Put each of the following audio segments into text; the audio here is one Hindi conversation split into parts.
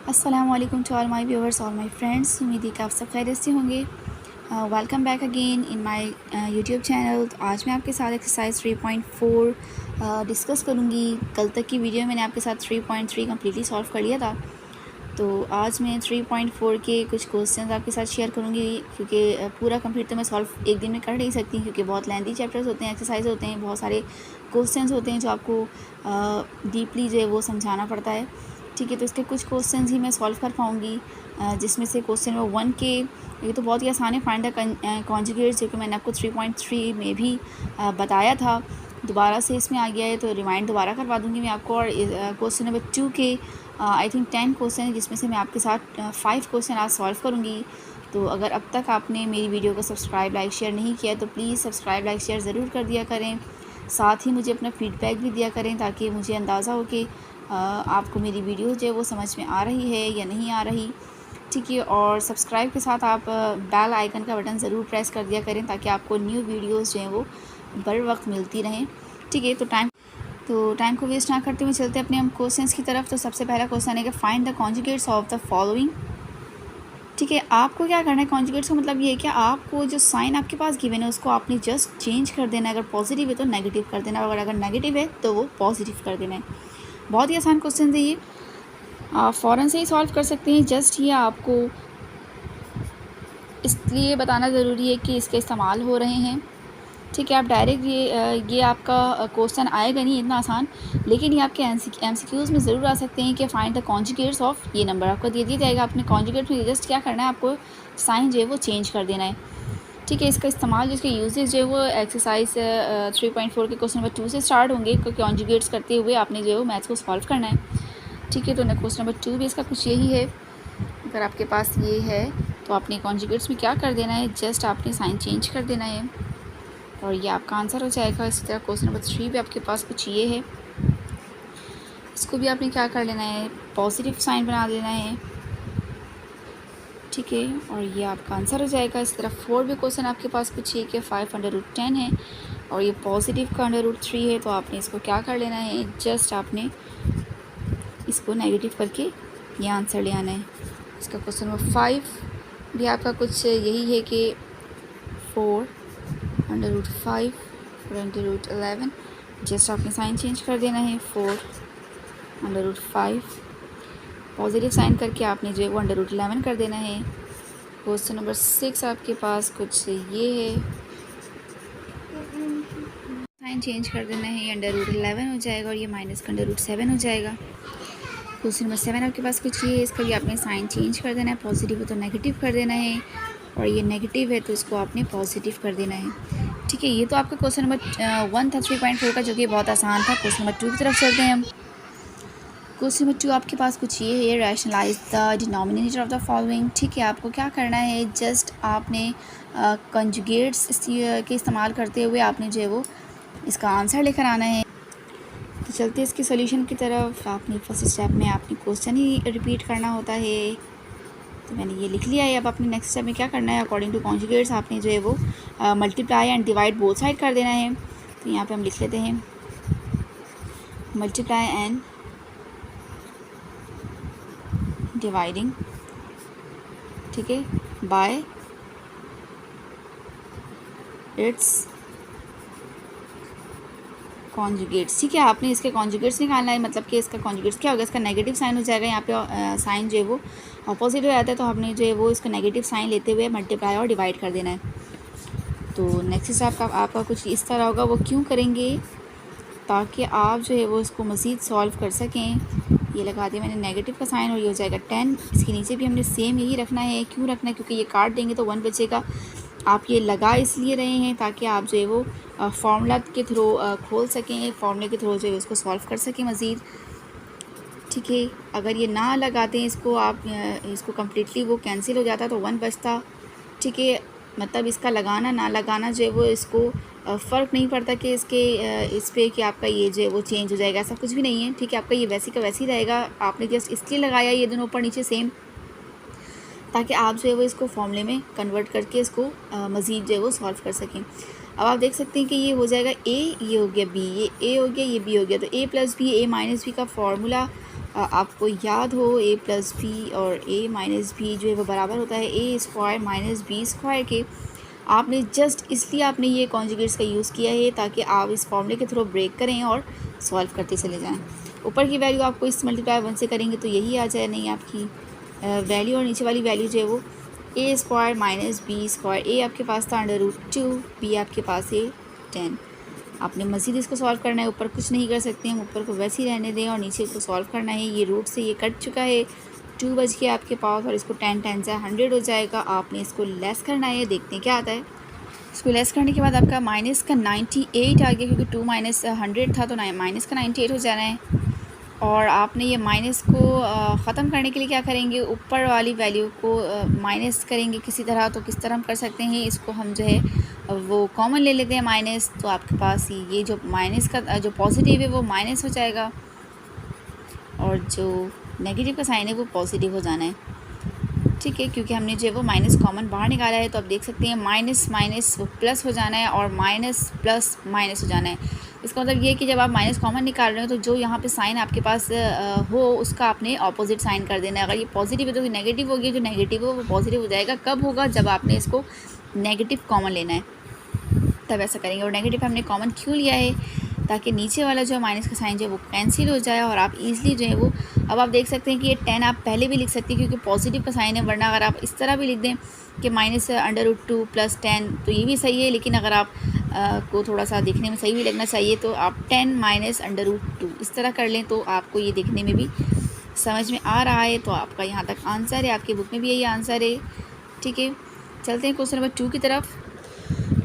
अस्सलाम वालेकुम टू ऑल माय व्यूअर्स और माय फ्रेंड्स। उम्मीद है कि आप सब खैरियत से होंगे। Welcome back again in my YouTube channel. तो आज मैं आपके साथ एक्सरसाइज 3.4 डिस्कस करूँगी। कल तक की वीडियो मैंने आपके साथ 3.3 कम्प्लीटली सॉल्व कर लिया था। तो आज मैं 3.4 के कुछ क्वेश्चंस आपके साथ शेयर करूँगी, क्योंकि पूरा कंप्लीट तो मैं सॉल्व एक दिन में कर नहीं सकती, क्योंकि बहुत लेंथी चैप्टर्स होते हैं, एक्सरसाइज होते हैं, बहुत सारे क्वेश्चंस होते हैं जो आपको डीपली जो है वो समझाना पड़ता है। ठीक है, तो इसके कुछ क्वेश्चंस ही मैं सॉल्व कर पाऊँगी, जिसमें से क्वेश्चन नंबर 1 के ये तो बहुत ही आसान है, फाइंड द कॉन्जुगेट्स, जो कि मैंने आपको 3.3 में भी बताया था। दोबारा से इसमें आ गया है तो रिमाइंड दोबारा करवा दूँगी मैं आपको। और क्वेश्चन नंबर 2 के आई थिंक 10 क्वेश्चन है, जिसमें से मैं आपके साथ 5 क्वेश्चन आज सॉल्व करूँगी। तो अगर अब तक आपने मेरी वीडियो को सब्सक्राइब लाइक शेयर नहीं किया तो प्लीज़ सब्सक्राइब लाइक शेयर ज़रूर कर दिया करें। साथ ही मुझे अपना फ़ीडबैक भी दिया करें, ताकि मुझे अंदाज़ा हो कि आपको मेरी वीडियो जो है वो समझ में आ रही है या नहीं आ रही। ठीक है, और सब्सक्राइब के साथ आप बेल आइकन का बटन ज़रूर प्रेस कर दिया करें, ताकि आपको न्यू वीडियोस जो हैं वो बर वक्त मिलती रहें। ठीक है, तो टाइम को वेस्ट ना करते हुए चलते अपने हम क्वेश्चंस की तरफ। तो सबसे पहला क्वेश्चन है कि find the conjugates of the following. ठीक है, आपको क्या करना है, कॉन्जुगेट्स का मतलब ये है कि आपको जो साइन आपके पास गिवन है उसको आपने जस्ट चेंज कर देना है। अगर पॉजिटिव है तो नेगेटिव कर देना है, और अगर नेगेटिव है तो वो पॉजिटिव कर देना है। बहुत ही आसान क्वेश्चन है ये, आप फ़ौरन से ही सॉल्व कर सकते हैं। जस्ट ये आपको इसलिए बताना ज़रूरी है कि इसके इस्तेमाल हो रहे हैं। ठीक है, आप डायरेक्ट ये आपका क्वेश्चन आएगा नहीं इतना आसान, लेकिन ये आपके एमसीक्यूज़ में ज़रूर आ सकते हैं कि फाइंड द कॉन्जुगेट्स ऑफ ये नंबर आपको दे दिया जाएगा। आपने कॉन्जुगेट में जस्ट क्या करना है, आपको साइन जो है वो चेंज कर देना है। ठीक है, इसका इस्तेमाल जिसके यूजेज जो है वो एक्सरसाइज 3.4 के क्वेश्चन नंबर 2 से स्टार्ट होंगे, क्योंकि कॉन्जुगेट्स करते हुए आपने जो है वो मैथ्स को सॉल्व करना है। ठीक है, तो क्वेश्चन नंबर 2 भी इसका कुछ यही है। अगर आपके पास ये है तो आपने कॉन्जुगेट्स में क्या कर देना है, जस्ट आपने साइन चेंज कर देना है और ये आपका आंसर हो जाएगा। इसी तरह क्वेश्चन नंबर 3 भी आपके पास कुछ ये है, इसको भी आपने क्या कर लेना है, पॉजिटिव साइन बना देना है। ठीक है, और ये आपका आंसर हो जाएगा। इस तरह 4 भी क्वेश्चन आपके पास कुछ ये कि 5√10 है और ये पॉजिटिव का √3 है, तो आपने इसको क्या कर लेना है, जस्ट आपने इसको नेगेटिव करके ये आंसर ले आना है। इसका क्वेश्चन नंबर 5 भी आपका कुछ यही है कि 4√5 4√11, जस्ट आपने साइन चेंज कर देना है। 4√5 पॉजिटिव साइन करके आपने जो है वो √11 कर देना है। क्वेश्चन नंबर 6 आपके पास कुछ ये है, साइन चेंज कर देना है, ये √11 हो जाएगा और ये माइनस का √7 हो जाएगा। क्वेश्चन नंबर 7 आपके पास कुछ ये है, इसका भी आपने साइन चेंज कर देना है, पॉजिटिव है तो नेगेटिव कर देना है, और ये नेगेटिव है तो इसको आपने पॉजिटिव कर देना है। ठीक है, ये तो आपका क्वेश्चन नंबर 1 था 3.4 का, जो कि बहुत आसान था। क्वेश्चन नंबर 2 की तरफ चलते हैं हम। क्वेश्चन नंबर 2 आपके पास कुछ ये है, rationalize the denominator of the following. ठीक है, आपको क्या करना है, जस्ट आपने कंजुगेट्स के इस्तेमाल करते हुए आपने जो है वो इसका आंसर लेकर आना है। तो चलते हैं इसके सोल्यूशन की तरफ। आपने फर्स्ट स्टेप में आपने क्वेश्चन ही रिपीट करना होता है, तो मैंने ये लिख लिया है। अब आपने नेक्स्ट स्टेप में क्या करना है, अकॉर्डिंग टू कॉन्जुगेट्स आपने जो है वो multiply and divide both side कर देना है। तो यहाँ पे हम लिख लेते हैं मल्टीप्लाई एंड डिवाइडिंग, ठीक है, बाय इट्स कॉन्जुगेट्स। ठीक है, आपने इसके कॉन्जुगेट्स निकालना है, मतलब कि इसका कॉन्जुगेट्स क्या होगा, इसका नेगेटिव साइन हो जाएगा। यहाँ पे साइन जो है वो अपोजिट हो जाता है, तो हमने जो है वो इसका नेगेटिव साइन लेते हुए मल्टीप्लाई और डिवाइड कर देना है। तो नेक्स्ट स्टेप आपका कुछ इस तरह होगा। वो क्यों करेंगे, ताकि आप जो है वो इसको मज़ीद सॉल्व कर सकें। ये लगा दिया मैंने नेगेटिव का साइन और ये हो जाएगा 10। इसके नीचे भी हमने सेम यही रखना है। क्यों रखना है, क्योंकि ये काट देंगे तो 1 बचेगा। आप ये लगा इसलिए रहे हैं ताकि आप जो है वो फार्मूला के थ्रू खोल सकें, फार्मूले के थ्रू जो है उसको सॉल्व कर सकें मज़ीद। ठीक है, अगर ये ना लगाते हैं इसको, आप इसको कम्प्लीटली वो कैंसिल हो जाता तो 1 बचता। ठीक है, मतलब इसका लगाना ना लगाना जो है वो इसको फ़र्क नहीं पड़ता कि इसके इस पे कि आपका ये जो है वो चेंज हो जाएगा, ऐसा कुछ भी नहीं है। ठीक है, आपका ये वैसे का वैसे ही रहेगा। आपने जस्ट इसलिए लगाया ये दोनों ऊपर नीचे सेम, ताकि आप जो है वो इसको फॉर्मूले में कन्वर्ट करके इसको मज़ीद जो है वो सॉल्व कर सकें। अब आप देख सकते हैं कि ये हो जाएगा ए, ये हो गया बी, ये ए हो गया, ये बी हो गया। तो A plus B, A minus B का फार्मूला आपको याद हो a प्लस बी और a माइनस बी जो है वो बराबर होता है a square minus B square के। आपने जस्ट इसलिए आपने ये कॉन्जुगेट्स का यूज़ किया है ताकि आप इस फॉर्मूले के थ्रू ब्रेक करें और सॉल्व करते चले जाएं। ऊपर की वैल्यू आपको इस मल्टीप्लाई 1 से करेंगे तो यही आ जाए नहीं आपकी वैल्यू, और नीचे वाली वैल्यू जो है वो a square minus B square. a आपके पास था √2, b आपके पास है 10। आपने मज़ीद इसको सॉल्व करना है, ऊपर कुछ नहीं कर सकते हम, ऊपर को वैसे ही रहने दें और नीचे को सॉल्व करना है। ये रूट से ये कट चुका है, 2 बच गया आपके पास, और इसको 10 10 से 100 हो जाएगा। आपने इसको लेस करना है, देखते हैं क्या आता है। इसको लेस करने के बाद आपका माइनस का 98 आ गया, क्योंकि 2 माइनस 100 था तो माइनस का 98 हो जाना है। और आपने ये माइनस को ख़त्म करने के लिए क्या करेंगे, ऊपर वाली वैल्यू को माइनस करेंगे किसी तरह। तो किस तरह हम कर सकते हैं, इसको हम जो है वो कॉमन ले लेते हैं माइनस। तो आपके पास ये जो माइनस का जो पॉजिटिव है वो माइनस हो जाएगा, और जो नेगेटिव का साइन है वो पॉजिटिव हो जाना है। ठीक है, क्योंकि हमने जो है वो माइनस कॉमन बाहर निकाला है। तो आप देख सकते हैं माइनस माइनस वो प्लस हो जाना है, और माइनस प्लस माइनस हो जाना है। इसका मतलब ये है कि जब आप माइनस कॉमन निकाल रहे हो तो जो यहाँ पे साइन आपके पास हो उसका आपने ऑपोजिट साइन कर देना है। अगर ये पॉजिटिव है तो नेगेटिव होगी, जो नेगेटिव हो वो पॉजिटिव हो जाएगा। कब होगा, जब आपने इसको नेगेटिव कॉमन लेना है तब ऐसा करेंगे। और नेगेटिव हमने कॉमन क्यों लिया है, ताकि नीचे वाला जो माइनस का साइन जो है वो कैंसिल हो जाए, और आप इजीली जो है वो, अब आप देख सकते हैं कि ये 10 आप पहले भी लिख सकते हैं क्योंकि पॉजिटिव का साइन है। वरना अगर आप इस तरह भी लिख दें कि -√2 + 10 तो ये भी सही है, लेकिन अगर आप को थोड़ा सा दिखने में सही भी लगना चाहिए तो आप 10 - √2 इस तरह कर लें, तो आपको ये दिखने में भी समझ में आ रहा है। तो आपका यहाँ तक आंसर है, आपकी बुक में भी यही आंसर है। ठीक है, चलते हैं क्वेश्चन नंबर 2 की तरफ।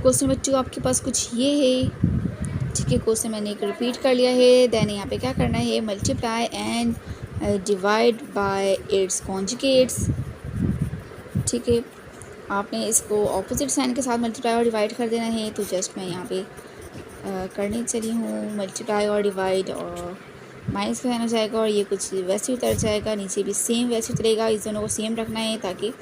क्वेश्चन नंबर 2 आपके पास कुछ ये है। ठीक है, क्वेश्चन मैंने एक रिपीट कर लिया है। देन यहाँ पे क्या करना है, multiply and divide by it's conjugates. ठीक है, आपने इसको ऑपोजिट साइन के साथ मल्टीप्लाई और डिवाइड कर देना है। तो जस्ट मैं यहाँ पे करने चली हूँ मल्टीप्लाई और डिवाइड, और माइनस का साइन हो जाएगा और ये कुछ वैसे उतर जाएगा, नीचे भी सेम वैसे उतरेगा। इस दोनों को सेम रखना है ताकि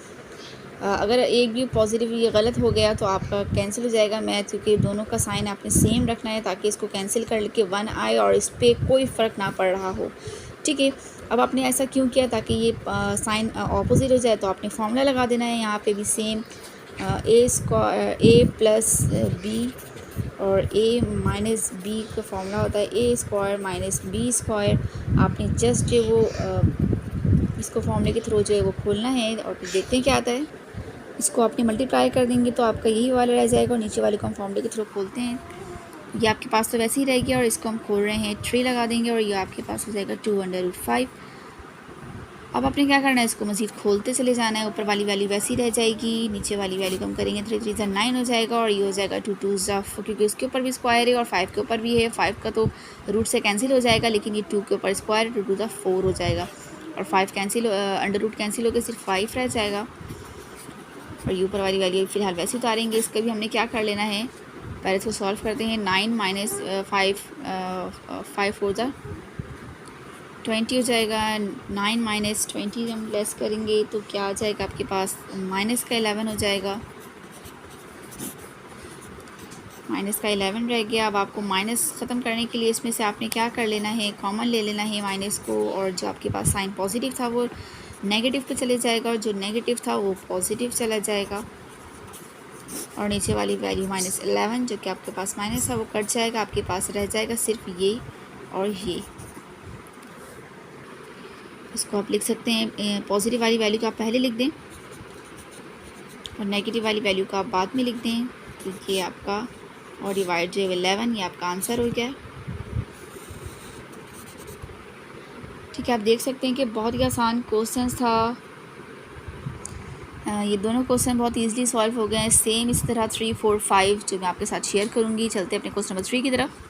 अगर एक भी पॉजिटिव ये गलत हो गया तो आपका कैंसिल हो जाएगा मैथ, क्योंकि दोनों का साइन आपने सेम रखना है ताकि इसको कैंसिल कर के 1 आए और इस पर कोई फ़र्क ना पड़ रहा हो। ठीक है, अब आपने ऐसा क्यों किया, ताकि ये साइन ऑपोजिट हो जाए। तो आपने फार्मूला लगा देना है यहाँ पे भी सेम, a प्लस बी और a माइनस बी का फार्मूला होता है a square minus B square. आपने जस्ट जो वो इसको फार्मूले के थ्रू जो है वो खोलना है, और फिर देखते हैं क्या आता है। इसको आपने मल्टीप्लाई कर देंगे तो आपका यही वाला रह जाएगा, और नीचे वाले को हम फॉर्मूले के थ्रू खोलते हैं। ये आपके पास तो वैसे ही रहेगी, और इसको हम खोल रहे हैं 3 लगा देंगे, और ये आपके पास हो जाएगा 2/5। अब आपने क्या करना है, इसको मज़ीद खोलते चले जाना है। ऊपर वाली वैल्यू वैसी रह जाएगी, नीचे वाली वैल्यू कम करेंगे 3 3 9 हो जाएगा, और ये हो जाएगा 2 2 क्योंकि उसके ऊपर भी स्क्वायर है और 5 के ऊपर भी है। 5 का तो रूट से कैंसिल हो जाएगा, लेकिन ये 2 के ऊपर स्क्वायर है, 2 2 4 हो जाएगा, और 5 कैंसिल अंडर रूट कैंसिल होकर सिर्फ 5 रह जाएगा। और ये ऊपर वाली वैल्यू फ़िलहाल वैसे उतारेंगे। इसका भी हमने क्या कर लेना है, पहले इसको सॉल्व करते हैं। 9 - 5 4 20 हो जाएगा। 9 - 20 हम लेस करेंगे तो क्या आ जाएगा आपके पास, माइनस का 11 हो जाएगा। माइनस का 11 रह गया। अब आपको माइनस ख़त्म करने के लिए इसमें से आपने क्या कर लेना है, कॉमन ले लेना है माइनस को, और जो आपके पास साइन पॉजिटिव था वो नेगेटिव पे चले जाएगा, और जो नेगेटिव था वो पॉजिटिव चला जाएगा, और नीचे वाली वैल्यू -11 जो कि आपके पास माइनस था वो कट जाएगा। आपके पास रह जाएगा सिर्फ ये और ये। इसको आप लिख सकते हैं, पॉजिटिव वाली वैल्यू को आप पहले लिख दें और नेगेटिव वाली वैल्यू को आप बाद में लिख दें। तो ये आपका, और डिवाइड जो है 11, ये आपका आंसर हो गया। ठीक है, आप देख सकते हैं कि बहुत ही आसान क्वेश्चन था। ये दोनों क्वेश्चन बहुत इजीली सॉल्व हो गए हैं। सेम इस तरह 3 4 5 जो मैं आपके साथ शेयर करूँगी। चलते हैं अपने क्वेश्चन नंबर 3 की तरफ।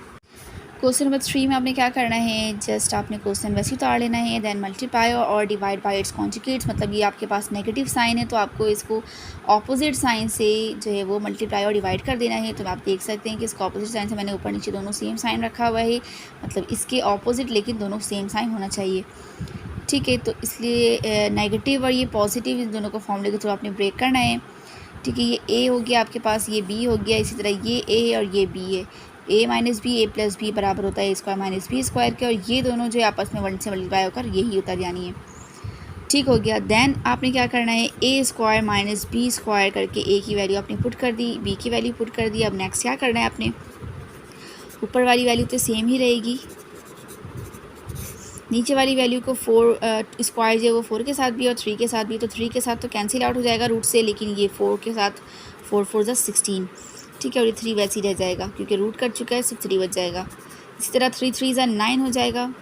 क्वेश्चन नंबर 3 में आपने क्या करना है, जस्ट आपने क्वेश्चन वैसे उतार लेना है, देन मल्टीप्लाई और डिवाइड बाय इट्स कॉन्जुगेट्स। मतलब ये आपके पास नेगेटिव साइन है तो आपको इसको ऑपोजिट साइन से जो है वो मल्टीप्लाई और डिवाइड कर देना है। तो आप देख सकते हैं कि इसको ऑपोजिट साइन से मैंने ऊपर नीचे दोनों सेम साइन रखा हुआ है, मतलब इसके ऑपोजिट लेकिन दोनों सेम साइन होना चाहिए। ठीक है, तो इसलिए नेगेटिव और ये पॉजिटिव इन दोनों को फॉर्मूले के थ्रू आपने ब्रेक करना है। ठीक है, ये ए हो गया आपके पास, ये बी हो गया, इसी तरह ये ए है और ये बी है। ए माइनस बी, ए प्लस बी बराबर होता है A square minus B square के, और ये दोनों जो आपस में 1 से मल्टीप्लाई होकर यही उतर जानी है। ठीक हो गया। देन आपने क्या करना है, A square minus B square करके ए की वैल्यू आपने पुट कर दी, बी की वैल्यू पुट कर दी। अब नेक्स्ट क्या करना है आपने, ऊपर वाली वैल्यू तो सेम ही रहेगी, नीचे वाली वैल्यू को 4 स्क्वायर जो है वो 4 के साथ भी और 3 के साथ भी, तो 3 के साथ तो कैंसिल आउट हो जाएगा रूट से, लेकिन ये 4 के साथ 4 4 ज़ा 16, ठीक है, और ये 3 वैसे ही रह जाएगा क्योंकि रूट कट चुका है, सिर्फ 3 बच जाएगा। इसी तरह 3 3 ज़ा 9 हो जाएगा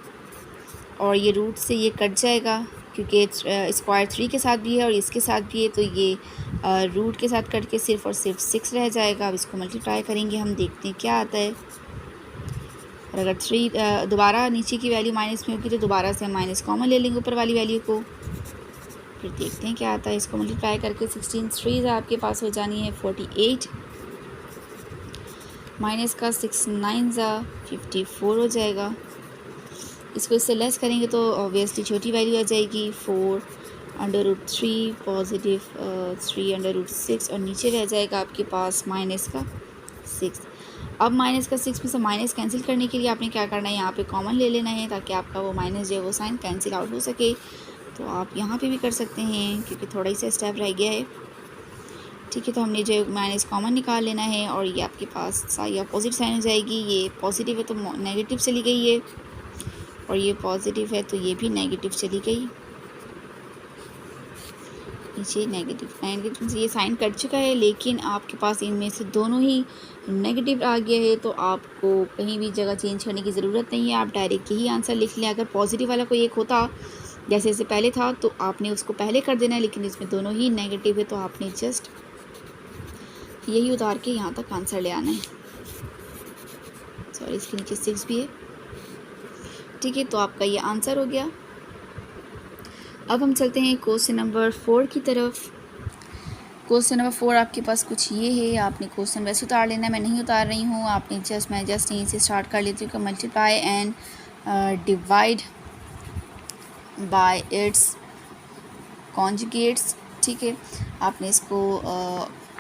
और ये रूट से ये कट जाएगा क्योंकि स्क्वायर 3 के साथ भी है और इसके साथ भी है, तो ये रूट के साथ कट के सिर्फ और सिर्फ 6 रह जाएगा। अब इसको मल्टीप्लाई करेंगे, हम देखते हैं क्या आता है। और अगर 3 दोबारा नीचे की वैल्यू माइनस में होगी तो दोबारा से हम माइनस कॉमन ले लेंगे ऊपर वाली वैल्यू को, फिर देखते हैं क्या आता है। इसको मल्टीप्लाई करके 16 3 आपके पास हो जानी है 48, माइनस का 6 9 54 हो जाएगा। इसको इससे लेस करेंगे तो ऑब्वियसली छोटी वैल्यू आ जाएगी 4 under root 3 positive 3 under root 6 और नीचे रह जाएगा आपके पास माइनस का 6। अब माइनस का 6 में से माइनस कैंसिल करने के लिए आपने क्या करना है, यहाँ पे कॉमन ले लेना है ताकि आपका वो माइनस जो है वो साइन कैंसिल आउट हो सके। तो आप यहाँ पे भी कर सकते हैं क्योंकि थोड़ा ही सा स्टेप रह गया है, ठीक है। तो हमने जो माइनस कॉमन निकाल लेना है और ये आपके पास ये अपोजिट साइन हो जाएगी, ये पॉजिटिव है तो नेगेटिव चली गई है और ये पॉजिटिव है तो ये भी नेगेटिव चली गई, नीचे नेगेटिव से ये साइन कट चुका है, लेकिन आपके पास इनमें से दोनों ही नेगेटिव आ गया है तो आपको कहीं भी जगह चेंज करने की ज़रूरत नहीं है, आप डायरेक्ट यही आंसर लिख लें। अगर पॉजिटिव वाला कोई एक होता जैसे इससे पहले था तो आपने उसको पहले कर देना है, लेकिन इसमें दोनों ही नेगेटिव है तो आपने जस्ट यही उतार के यहाँ तक आंसर ले आना है। सॉरी, इसके नीचे 6 भी है, ठीक है। तो आपका ये आंसर हो गया। अब हम चलते हैं क्वेश्चन नंबर 4 की तरफ। क्वेश्चन नंबर 4 आपके पास कुछ ये है, आपने क्वेश्चन वैसे उतार लेना है, मैं नहीं उतार रही हूँ, आपने मैं जस्ट यहीं से स्टार्ट कर लेती हूँ कि multiply and divide by it's conjugates, ठीक है। आपने इसको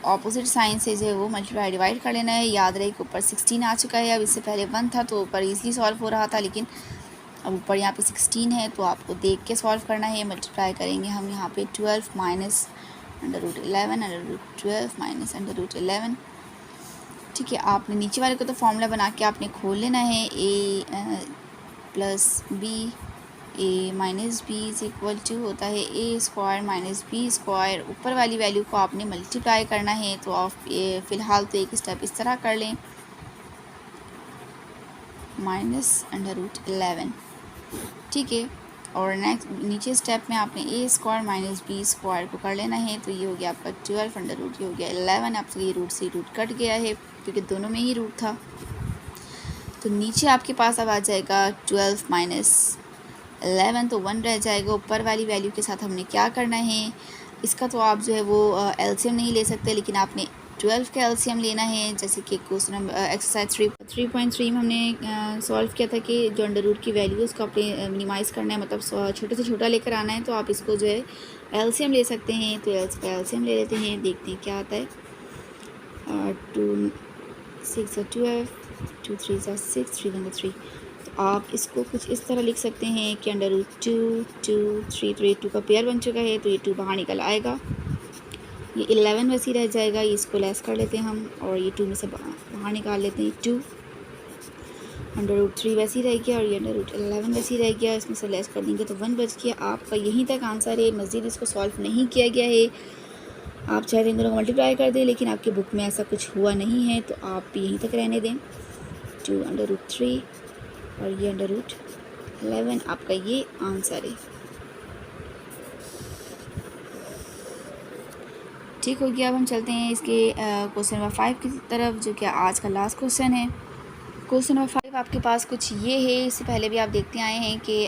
ऑपोजिट साइन से जो है वो मल्टीप्लाई डिवाइड कर लेना है। याद रहे कि ऊपर 16 आ चुका है, अब इससे पहले 1 था तो ऊपर ईजिली सॉल्व हो रहा था, लेकिन अब ऊपर यहाँ पे 16 है तो आपको देख के सॉल्व करना है। मल्टीप्लाई करेंगे हम यहाँ पे 12 minus under root 11 under root 12 minus under root 11, ठीक है। आपने नीचे वाले को तो फॉर्मूला बना के आपने खोल लेना है, A plus B A minus B is equal to होता है A square minus B square. ऊपर वाली वैल्यू को आपने मल्टीप्लाई करना है, तो आप फ़िलहाल तो एक स्टेप इस तरह कर लें, माइनस अंडर रूट 11, ठीक है। और नेक्स्ट नीचे स्टेप में आपने ए स्क्वायर माइनस बी स्क्वायर को कर लेना है, तो ये हो गया आपका 12 अंडर रूट, ये हो गया 11। आपसे ये रूट से रूट कट गया है क्योंकि दोनों में ही रूट था, तो नीचे आपके पास अब आ जाएगा 12 माइनस 11, तो 1 रह जाएगा। ऊपर वाली वैल्यू के साथ हमने क्या करना है, इसका तो आप जो है वो एलसीएम नहीं ले सकते, लेकिन आपने 12 का एलसीएम लेना है। जैसे कि क्वेश्चन नंबर एक्सरसाइज 3.3 में हमने सॉल्व किया था कि जो अंडर रूट की वैल्यू है उसको आपने मिनिमाइज़ करना है, मतलब छोटे से छोटा लेकर आना है, तो आप इसको जो है एलसीएम ले सकते हैं। तो एलसीएम ले लेते हैं, देखते हैं क्या आता है। 2 6 12 2 3 6 3 3, तो आप इसको कुछ इस तरह लिख सकते हैं कि अंडर रूट 2 2 3, तो ये 2 का पेयर बन चुका है तो ये 2 बाहर निकल आएगा, ये 11 वैसे ही रह जाएगा। ये इसको लेस कर लेते हैं हम और ये 2 में से बाहर निकाल लेते हैं 2, अंडर रूट 3 वैसे ही रह गया और ये अंडर रूट 11 वैसे ही रह गया, इसमें से लेस कर देंगे तो 1 बच गया। आपका यहीं तक आंसर है, मज़ीद इसको सॉल्व नहीं किया गया है। आप चाहे इन दोनों को मल्टीप्लाई कर दें, लेकिन आपके बुक में ऐसा कुछ हुआ नहीं है, तो आप यहीं तक रहने दें। 2 अंडर रूट 3 और ये अंडर रूट 11, आपका ये आंसर है। ठीक हो गया। अब हम चलते हैं इसके क्वेश्चन नंबर 5 की तरफ, जो कि आज का लास्ट क्वेश्चन है। क्वेश्चन नंबर 5 आपके पास कुछ ये है, इससे पहले भी आप देखते आए हैं कि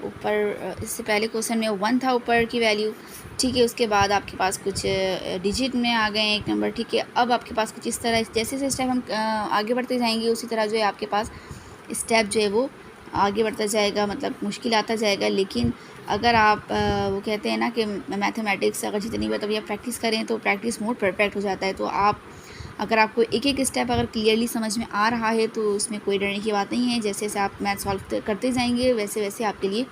ऊपर इससे पहले क्वेश्चन में 1 था ऊपर की वैल्यू, ठीक है। उसके बाद आपके पास कुछ डिजिट में आ गए एक नंबर, ठीक है। अब आपके पास कुछ इस तरह जैसे जैसे स्टेप हम आगे बढ़ते जाएंगे उसी तरह जो है आपके पास स्टेप जो है वो आगे बढ़ता जाएगा, मतलब मुश्किल आता जाएगा। लेकिन अगर आप वो कहते हैं ना कि मैथमेटिक्स अगर जितनी बार तभी आप प्रैक्टिस करें तो प्रैक्टिस मोड परफेक्ट हो जाता है, तो आप अगर आपको एक एक स्टेप अगर क्लियरली समझ में आ रहा है तो उसमें कोई डरने की बात नहीं है। जैसे जैसे आप मैथ सॉल्व करते जाएंगे वैसे वैसे आपके लिए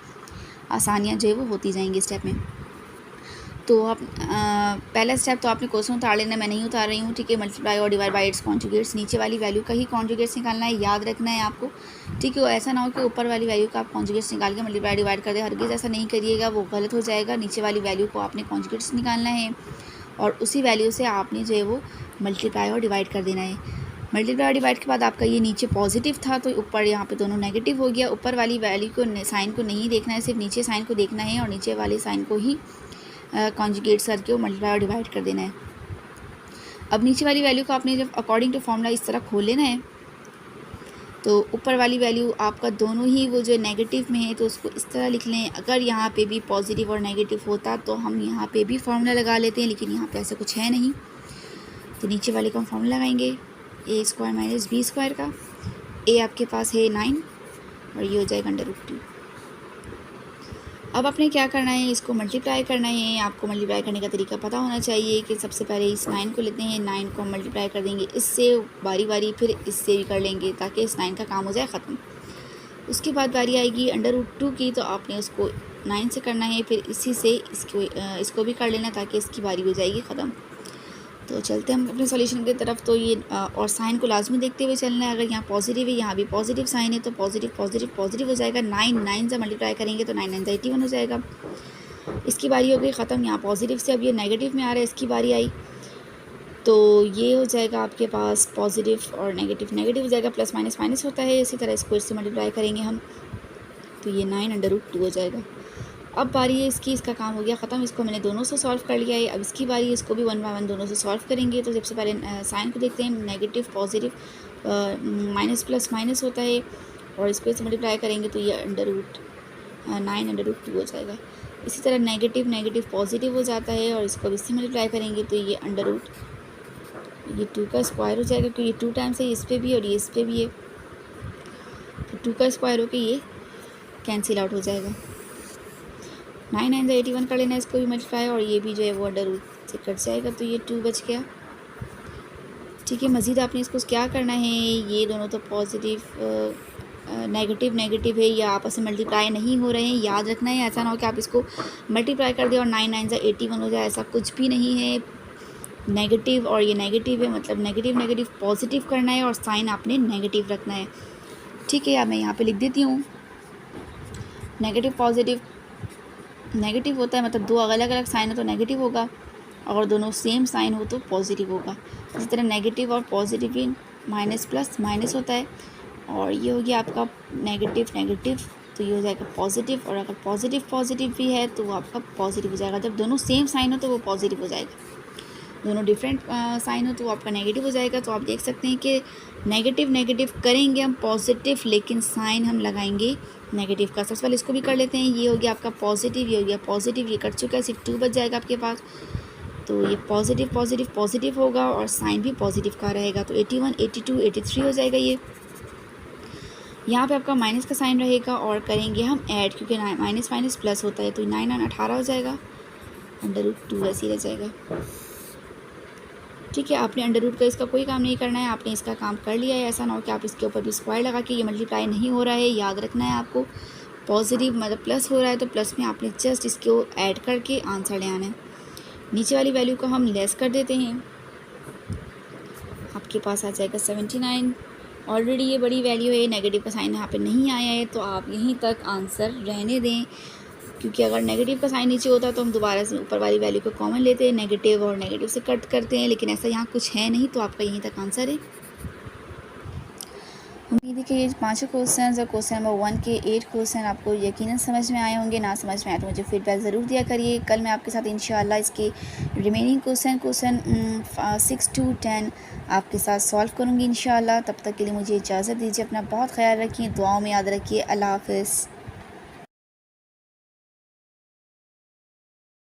आसानियाँ जो है वो होती जाएंगी स्टेप में। तो आप पहला स्टेप तो आपने क्वेश्चन उतार लेना, मैं नहीं उतार रही हूँ, ठीक है। मल्टीप्लाई और डिवाइड बाय इट्स कॉन्जुगेट्स, नीचे वाली वैल्यू का ही कॉन्जुगेट्स निकालना है, याद रखना है आपको, ठीक है। ऐसा ना हो कि ऊपर वाली वैल्यू का आप कॉन्जुगेट्स निकाल के मल्टीप्लाई डिवाइड कर दे, हरगिज़ ऐसा नहीं करिएगा, वो गलत हो जाएगा। नीचे वाली वैल्यू को आपने कॉन्जुगेट्स निकालना है और उसी वैल्यू से आपने जो है वो मल्टीप्लाई और डिवाइड कर देना है। मल्टीप्लाई और डिवाइड के बाद आपका ये नीचे पॉजिटिव था तो ऊपर यहाँ पे दोनों नेगेटिव हो गया। ऊपर वाली वैल्यू को साइन को नहीं देखना है, सिर्फ नीचे साइन को देखना है और नीचे वाले साइन को ही कॉन्जुगेट करके वो मल्टीप्लाई और डिवाइड कर देना है। अब नीचे वाली वैल्यू को आपने जब अकॉर्डिंग टू फॉर्मूला इस तरह खोल लेना है तो ऊपर वाली वैल्यू आपका दोनों ही वो जो नेगेटिव में है तो उसको इस तरह लिख लें। अगर यहाँ पे भी पॉजिटिव और नेगेटिव होता तो हम यहाँ पे भी फार्मूला लगा लेते हैं, लेकिन यहाँ पे ऐसा कुछ है नहीं। तो नीचे वाले का हम फार्मूला लगाएंगे a² माइनस b² का। a आपके पास है 9 और ये हो जाएगा √2। अब आपने क्या करना है, इसको मल्टीप्लाई करना है। आपको मल्टीप्लाई करने का तरीका पता होना चाहिए कि सबसे पहले इस 9 को लेते हैं, 9 को मल्टीप्लाई कर देंगे इससे बारी बारी, फिर इससे भी कर लेंगे ताकि इस 9 का काम हो जाए ख़त्म। उसके बाद बारी आएगी √2 की, तो आपने उसको 9 से करना है, फिर इसी से इसको भी कर लेना ताकि इसकी बारी हो जाएगी ख़त्म। तो चलते हैं हम अपने सॉल्यूशन की तरफ। तो ये और साइन को लाजमी देखते हुए चलना है। अगर यहाँ पॉजिटिव है, यहाँ भी पॉजिटिव साइन है तो पॉजिटिव पॉजिटिव पॉजिटिव हो जाएगा। 9 से मल्टीप्लाई करेंगे तो 9 9 81 हो जाएगा। इसकी बारी हो गई ख़त्म। यहाँ पॉजिटिव से अब ये नेगेटिव में आ रहा है, इसकी बारी आई तो ये हो जाएगा आपके पास पॉजिटिव और नेगेटिव नेगेटिव हो जाएगा, प्लस माइनस माइनस होता है। इसी तरह इसको इससे मल्टीप्लाई करेंगे हम तो ये 9 √2 हो जाएगा। अब बारी है इसकी, इसका काम हो गया ख़त्म। इसको मैंने दोनों से सॉल्व कर लिया है। अब इसकी बारी, इसको भी 1 बाय 1 दोनों से सॉल्व करेंगे। तो सबसे पहले साइन को देखते हैं, negative positive minus plus minus होता है और इसको इससे मल्टीप्लाई करेंगे तो ये √9 √2 हो जाएगा। इसी तरह नेगेटिव नेगेटिव पॉजिटिव हो जाता है और इसको इससे मल्टीप्लाई करेंगे तो ये ये 2 का स्क्वायर हो जाएगा, क्योंकि ये 2 टाइम्स है इस पर भी और ये इस पर भी है, तो 2 का स्क्वायर होकर ये कैंसिल आउट हो जाएगा। 9 9 से 81 कर लेना है, इसको भी मल्टीप्लाई और ये भी जो है वो √2 से कट जाएगा तो ये 2 बच गया, ठीक है। मज़ीद आपने इसको क्या करना है, ये दोनों तो पॉजिटिव नेगेटिव नेगेटिव है, ये आपस में मल्टीप्लाई नहीं हो रहे हैं, याद रखना है। ऐसा ना हो कि आप इसको मल्टीप्लाई कर दें और 9 9 से 81 हो जाए, ऐसा कुछ भी नहीं है। नेगेटिव और ये नेगेटिव है, मतलब नेगेटिव नेगेटिव पॉजिटिव करना है और साइन आपने नेगेटिव रखना है, ठीक है। अब मैं यहाँ पे लिख देती हूँ, नेगेटिव पॉजिटिव नेगेटिव होता है, मतलब दो अलग अलग साइन हो तो नेगेटिव होगा और दोनों सेम साइन हो तो पॉजिटिव होगा। इसी तरह नेगेटिव और पॉजिटिव भी माइनस प्लस माइनस होता है और ये हो गया आपका नेगेटिव नेगेटिव तो ये हो जाएगा पॉजिटिव, और अगर पॉजिटिव पॉजिटिव भी है तो वो आपका पॉजिटिव हो जाएगा। जब दोनों सेम साइन हो तो वो पॉजिटिव हो जाएगा, दोनों डिफरेंट साइन हो तो वो आपका नेगेटिव हो जाएगा। तो आप देख सकते हैं कि नेगेटिव नेगेटिव करेंगे हम पॉजिटिव, लेकिन साइन हम लगाएंगे नेगेटिव का। सबसे पहले इसको भी कर लेते हैं, ये हो गया आपका पॉजिटिव, ये हो गया पॉजिटिव, ये कट चुका है, सिर्फ 2 बच जाएगा आपके पास। तो ये पॉजिटिव पॉजिटिव पॉजिटिव होगा और साइन भी पॉजिटिव का रहेगा, तो 81 82 83 हो जाएगा। ये यहाँ पे आपका माइनस का साइन रहेगा और करेंगे हम ऐड, क्योंकि माइनस माइनस प्लस होता है, तो 9 9 18 हो जाएगा, √2 ऐसे ही रह जाएगा, ठीक है। आपने अंडर रूट का इसका कोई काम नहीं करना है, आपने इसका काम कर लिया है। ऐसा ना हो कि आप इसके ऊपर भी स्क्वायर लगा के, ये मल्टीप्लाई नहीं हो रहा है, याद रखना है आपको। पॉजिटिव मतलब प्लस हो रहा है तो प्लस में आपने जस्ट इसको ऐड करके आंसर ले आना है। नीचे वाली वैल्यू को हम लेस कर देते हैं, आपके पास आ जाएगा 79। ऑलरेडी ये बड़ी वैल्यू है, नेगेटिव का साइन यहाँ पे नहीं आया है तो आप यहीं तक आंसर रहने दें, क्योंकि अगर नेगेटिव का साइन नीचे होता तो हम दोबारा से ऊपर वाली वैल्यू को कॉमन लेते हैं, नेगेटिव और नेगेटिव से कट करते हैं, लेकिन ऐसा यहाँ कुछ है नहीं, तो आपका यहीं तक आंसर है। उम्मीद है कि ये 5 क्वेश्चन और क्वेश्चन नंबर 1 के 8 क्वेश्चन आपको यकीनन समझ में आए होंगे। ना समझ में आए तो मुझे फीडबैक ज़रूर दिया करिए। कल मैं आपके साथ इंशाल्लाह इसके रिमेनिंग क्वेश्चन 6 to 10 आपके साथ सॉल्व करूँगी इंशाल्लाह। तब तक के लिए मुझे इजाज़त दीजिए, अपना बहुत ख्याल रखिए, दुआओं में याद रखिए। अल्लाह हाफ़िज़।